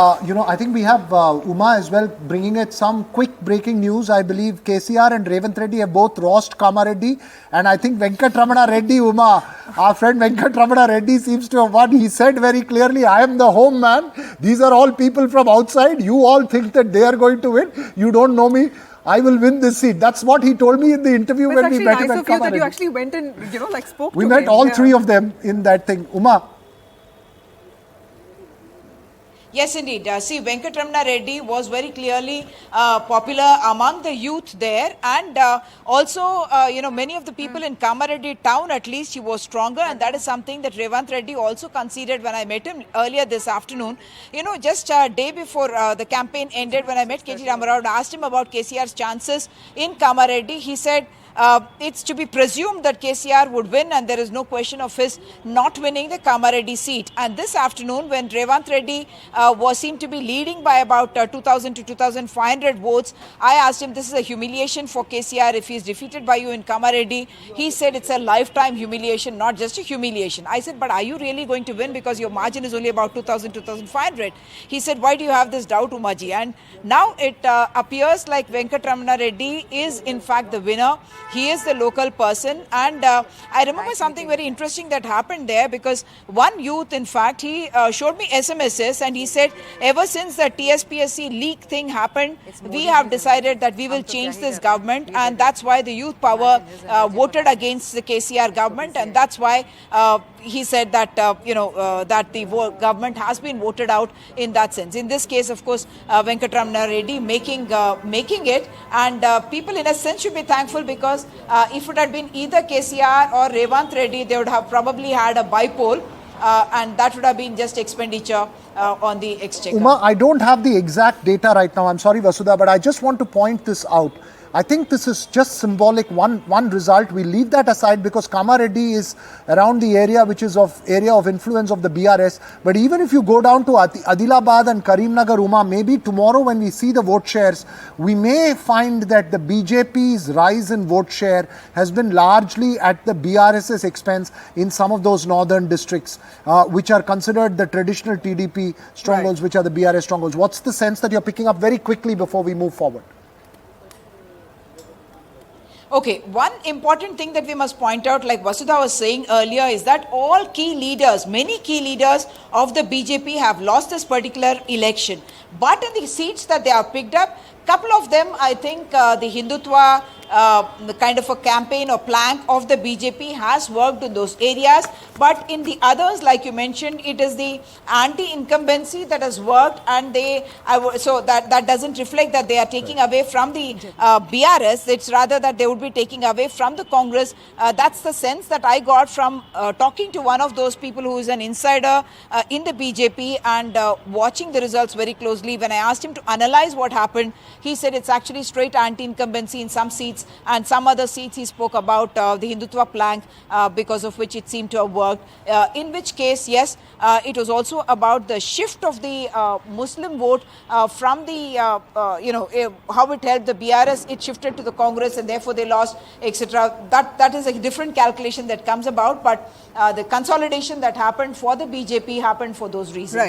I think we have Uma as well bringing it some quick breaking news. I believe KCR and Revanth Reddy have both lost Reddy, and I think Venkatramana Reddy, Uma, our friend Venkatramana Reddy seems to have won. He said very clearly, I am the home man. These are all people from outside. You all think that they are going to win. You don't know me. I will win this seat. That's what he told me in the interview when we met him. It's actually nice of you that you actually went and, spoke to him. We met all three of them in that thing. Uma. Yes, indeed. See, Venkatramana Reddy was very clearly popular among the youth there, and also, many of the people in Kamareddy town, at least, he was stronger, and that is something that Revanth Reddy also conceded when I met him earlier this afternoon. Just a day before the campaign ended, when I met KG Ramarao and asked him about KCR's chances in Kamareddy, he said, it's to be presumed that KCR would win, and there is no question of his not winning the Kamareddy seat. And this afternoon, when Revanth Reddy seemed to be leading by about 2,000 to 2,500 votes, I asked him, this is a humiliation for KCR if he is defeated by you in Kamareddy. He said it's a lifetime humiliation, not just a humiliation. I said, but are you really going to win, because your margin is only about 2,000, 2,500? He said, why do you have this doubt, Umaji? And now it appears like Venkatramana Reddy is in fact the winner. He is the local person, and I remember something very interesting that happened there, because one youth, in fact, he showed me SMSs, and he said, ever since the TSPSC leak thing happened, we have decided that we will change this government, and that's why the youth power voted against the KCR government, and that's why he said that, that the government has been voted out in that sense. In this case, of course, Venkatramana Reddy making it, and people in a sense should be thankful, because if it had been either KCR or Revanth Reddy, they would have probably had a bipole, and that would have been just expenditure on the exchequer. Uma, I don't have the exact data right now. I'm sorry, Vasudha, but I just want to point this out. I think this is just symbolic, one result. We leave that aside because Kamareddy is around the area which is area of influence of the BRS. But even if you go down to Adilabad and Karimnagar, Uma, maybe tomorrow when we see the vote shares, we may find that the BJP's rise in vote share has been largely at the BRS's expense in some of those northern districts, which are considered the traditional TDP strongholds, right, which are the BRS strongholds. What's the sense that you're picking up very quickly before we move forward? Okay, one important thing that we must point out, like Vasudha was saying earlier, is that all key leaders, many key leaders of the BJP have lost this particular election. But in the seats that they have picked up, couple of them, I think the Hindutva kind of a campaign or plank of the BJP has worked in those areas. But in the others, like you mentioned, it is the anti-incumbency that has worked, and so that doesn't reflect that they are taking away from the BRS. It's rather that they would be taking away from the Congress. That's the sense that I got from talking to one of those people who is an insider in the BJP and watching the results very closely. When I asked him to analyze what happened, he said it's actually straight anti-incumbency in some seats, and some other seats he spoke about the Hindutva plank, because of which it seemed to have worked. In which case, yes, it was also about the shift of the Muslim vote from the, how it helped the BRS, it shifted to the Congress, and therefore they lost, etc. That is a different calculation that comes about, but the consolidation that happened for the BJP happened for those reasons. Right.